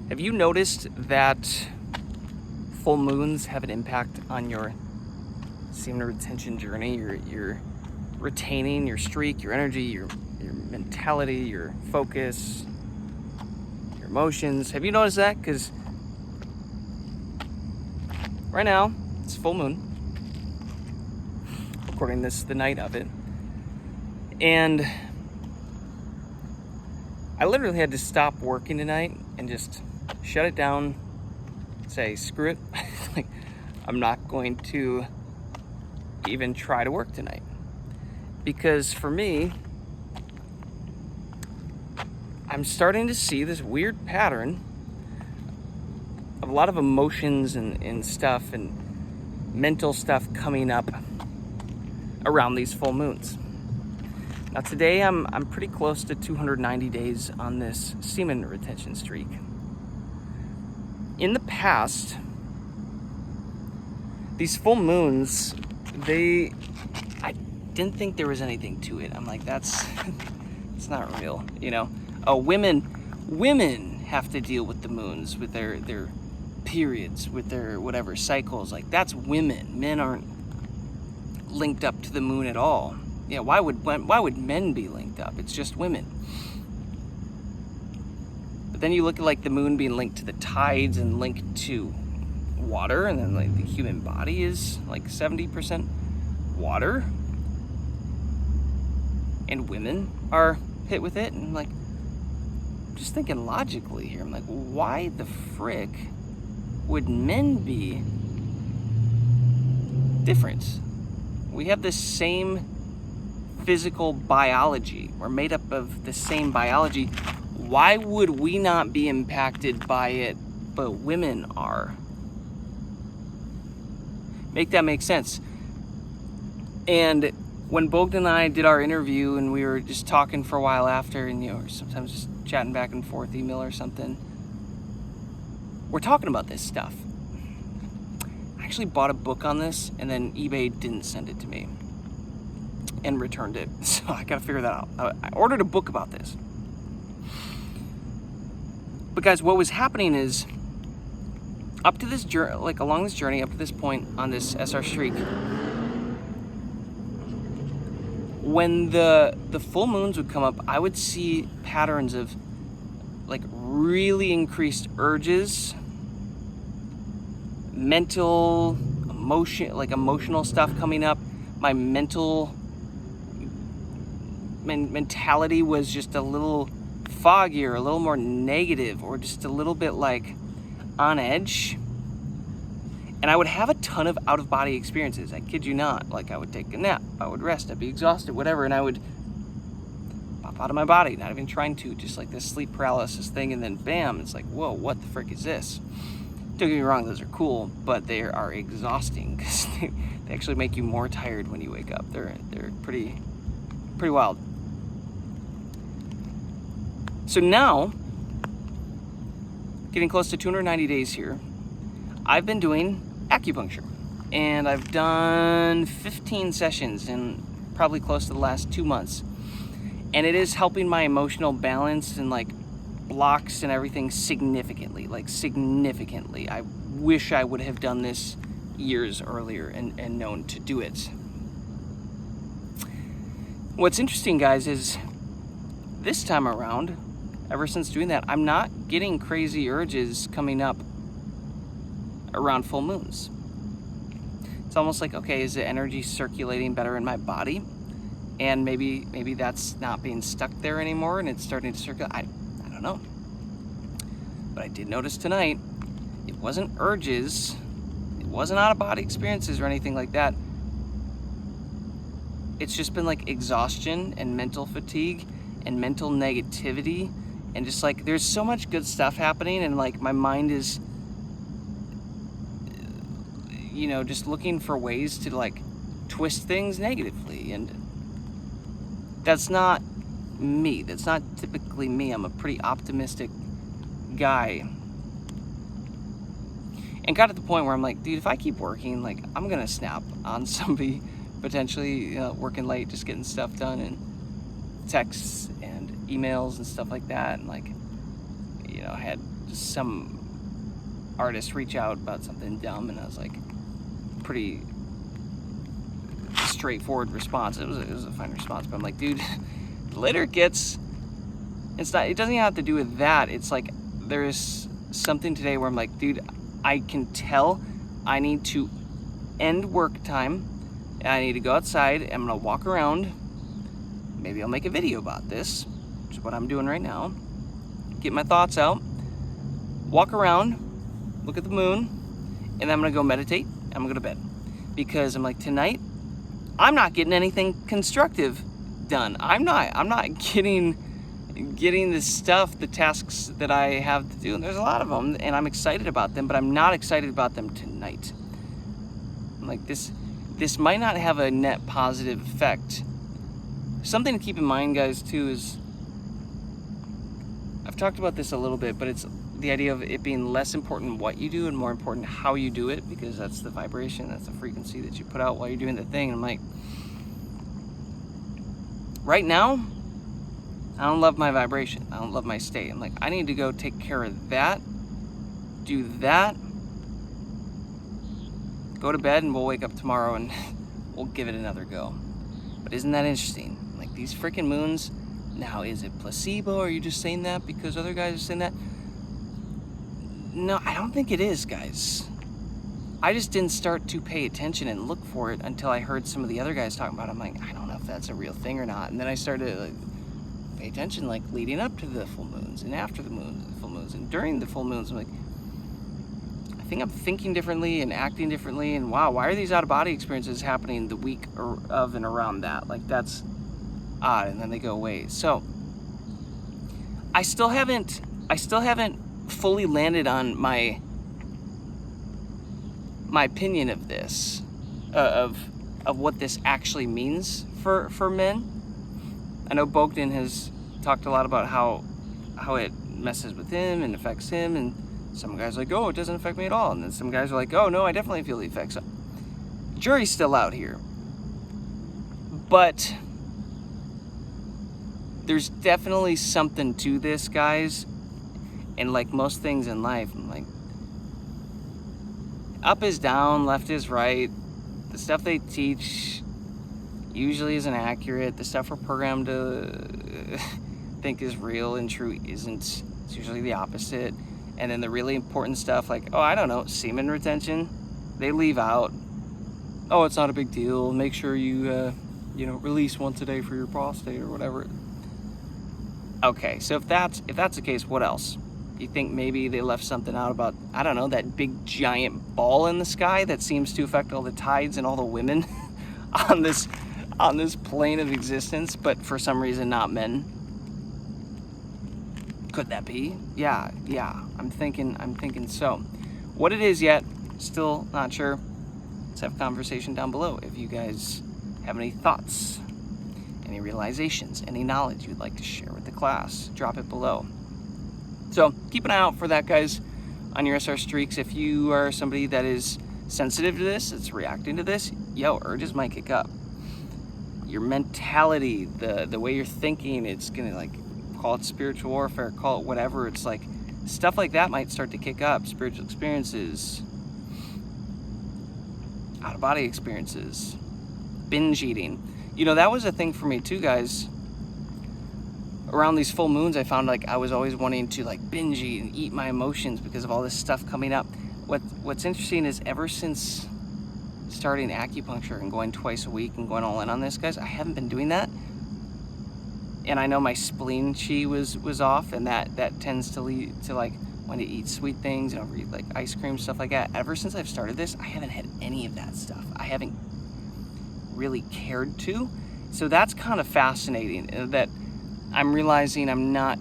Have you noticed that full moons have an impact on your semen retention journey? Your retaining your streak, your energy, your mentality, your focus, your emotions. Have you noticed that? Because right now it's full moon. Recording this the night of it, and I literally had to stop working tonight and just shut it down, say screw it. Like, I'm not going to even try to work tonight, because for me, I'm starting to see this weird pattern of a lot of emotions and stuff and mental stuff coming up around these full moons. Now today I'm pretty close to 290 days on this semen retention streak. In the past, these full moons, I didn't think there was anything to it. I'm like, it's not real, you know? Oh, women have to deal with the moons, with their periods, with their whatever cycles. Like, that's women. Men aren't linked up to the moon at all. Yeah, why would men be linked up? It's just women. But then you look at like the moon being linked to the tides and linked to water, and then like the human body is like 70% water, and women are hit with it. And like, just thinking logically here, I'm like, why the frick would men be different? We have the same physical biology. We're made up of the same biology. Why would we not be impacted by it, but women are? Make that make sense. And when Bogdan and I did our interview, and we were just talking for a while after, and or sometimes just chatting back and forth, email or something, we're talking about this stuff. I actually bought a book on this, and then eBay didn't send it to me and returned it. So I gotta figure that out. I ordered a book about this. But guys, what was happening is, up to this journey, like along this journey, up to this point on this SR streak, when the full moons would come up, I would see patterns of like really increased urges, emotional stuff coming up. My mentality was just a little foggier, a little more negative, or just a little bit like on edge. And I would have a ton of out-of-body experiences. I kid you not. Like, I would take a nap, I would rest, I'd be exhausted, whatever, and I would pop out of my body, not even trying to, just like this sleep paralysis thing, and then bam, it's like, whoa, what the frick is this? Don't get me wrong, those are cool, but they are exhausting, because they actually make you more tired when you wake up. They're pretty wild. So now, getting close to 290 days here, I've been doing acupuncture, and I've done 15 sessions in probably close to the last 2 months, and it is helping my emotional balance and like blocks and everything significantly. I wish I would have done this years earlier and known to do it. What's interesting, guys, is this time around, ever since doing that, I'm not getting crazy urges coming up around full moons. It's almost like, okay, is the energy circulating better in my body? And maybe that's not being stuck there anymore, and it's starting to circulate. I don't know. But I did notice tonight, it wasn't urges, it wasn't out-of-body experiences or anything like that. It's just been like exhaustion and mental fatigue and mental negativity, and just like there's so much good stuff happening, and like my mind is, you know, just looking for ways to like twist things negatively, and that's not me. That's not typically me. I'm a pretty optimistic guy, and got to the point where I'm like, dude, if I keep working, like I'm gonna snap on somebody, potentially working late, just getting stuff done, and texts and emails and stuff like that. And like, you know, I had some artist reach out about something dumb, and I was like, pretty straightforward response. It was a fine response, but I'm like, dude, later it doesn't even have to do with that. It's like, there's something today where I'm like, dude, I can tell I need to end work time, and I need to go outside, and I'm gonna walk around. Maybe I'll make a video about this, which is what I'm doing right now. Get my thoughts out, walk around, look at the moon, and then I'm gonna go meditate. I'm gonna go to bed, because I'm like, tonight I'm not getting anything constructive done. I'm not getting the tasks that I have to do, and there's a lot of them, and I'm excited about them, but I'm not excited about them tonight. I'm like, this might not have a net positive effect. Something to keep in mind, guys, too, is I've talked about this a little bit, but it's the idea of it being less important what you do and more important how you do it, because that's the vibration, that's the frequency that you put out while you're doing the thing. And I'm like, right now, I don't love my vibration. I don't love my state. I'm like, I need to go take care of that, do that, go to bed, and we'll wake up tomorrow and we'll give it another go. But isn't that interesting? Like, these freaking moons, now is it placebo? Are you just saying that because other guys are saying that? No, I don't think it is, guys. I just didn't start to pay attention and look for it until I heard some of the other guys talking about it. I'm like, I don't know if that's a real thing or not. And then I started to pay attention, like leading up to the full moons and after the full moons and during the full moons. I'm like, I think I'm thinking differently and acting differently. And wow, why are these out-of-body experiences happening the week of and around that? Like, that's odd. And then they go away. So I still haven't fully landed on my opinion of this, of what this actually means for men. I know Bogdan has talked a lot about how it messes with him and affects him, and some guys are like, oh, it doesn't affect me at all, and then some guys are like, oh no, I definitely feel the effects. Jury's still out here, but there's definitely something to this, guys. And like most things in life, I'm like, up is down, left is right. The stuff they teach usually isn't accurate. The stuff we're programmed to think is real and true isn't. It's usually the opposite. And then the really important stuff, like, oh, I don't know, semen retention, they leave out. Oh, it's not a big deal. Make sure you, release once a day for your prostate or whatever. Okay, so if that's the case, what else? You think maybe they left something out about, I don't know, that big giant ball in the sky that seems to affect all the tides and all the women on this plane of existence, but for some reason not men? Could that be? Yeah, I'm thinking so. What it is yet, still not sure. Let's have a conversation down below. If you guys have any thoughts, any realizations, any knowledge you'd like to share with the class, drop it below. So keep an eye out for that, guys, on your SR streaks. If you are somebody that is sensitive to this, that's reacting to this, urges might kick up. Your mentality, the way you're thinking, it's gonna, like, call it spiritual warfare, call it whatever. It's like stuff like that might start to kick up. Spiritual experiences, out-of-body experiences, binge eating. That was a thing for me too, guys. Around these full moons, I found like I was always wanting to like binge eat and eat my emotions because of all this stuff coming up. What's interesting is ever since starting acupuncture and going twice a week and going all in on this, guys, I haven't been doing that. And I know my spleen chi was off, and that tends to lead to like want to eat sweet things and overeat like ice cream, stuff like that. Ever since I've started this, I haven't had any of that stuff. I haven't really cared to. So that's kind of fascinating that I'm realizing I'm not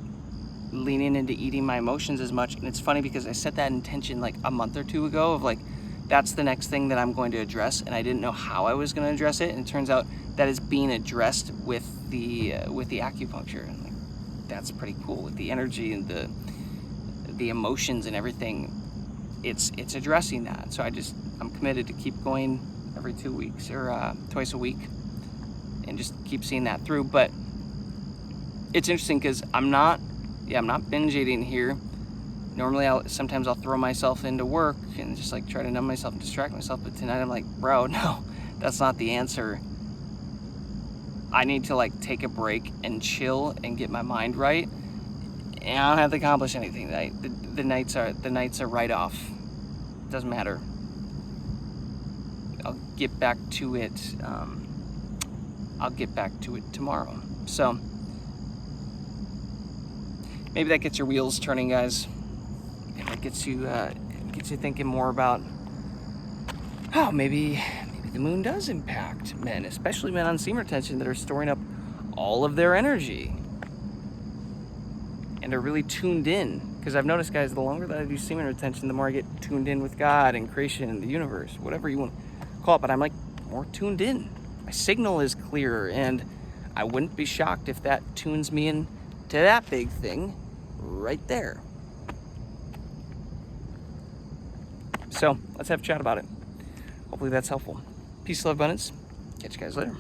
leaning into eating my emotions as much. And it's funny because I set that intention like a month or two ago of like, that's the next thing that I'm going to address. And I didn't know how I was going to address it. And it turns out that is being addressed with the acupuncture. And like, that's pretty cool with the energy and the emotions and everything. It's addressing that. So I'm committed to keep going every 2 weeks or twice a week and just keep seeing that through. But it's interesting because I'm not binge eating here. Normally, sometimes I'll throw myself into work and just like try to numb myself and distract myself. But tonight I'm like, bro, no, that's not the answer. I need to like take a break and chill and get my mind right. And I don't have to accomplish anything tonight. The nights are right off. Doesn't matter. I'll get back to it. I'll get back to it tomorrow. So maybe that gets your wheels turning, guys. If it gets you thinking more about how maybe the moon does impact men, especially men on semen retention that are storing up all of their energy and are really tuned in. Because I've noticed, guys, the longer that I do semen retention, the more I get tuned in with God and creation and the universe, whatever you want to call it. But I'm like more tuned in. My signal is clearer, and I wouldn't be shocked if that tunes me in to that big thing right there. So let's have a chat about it. Hopefully that's helpful. Peace, love, abundance. Catch you guys later.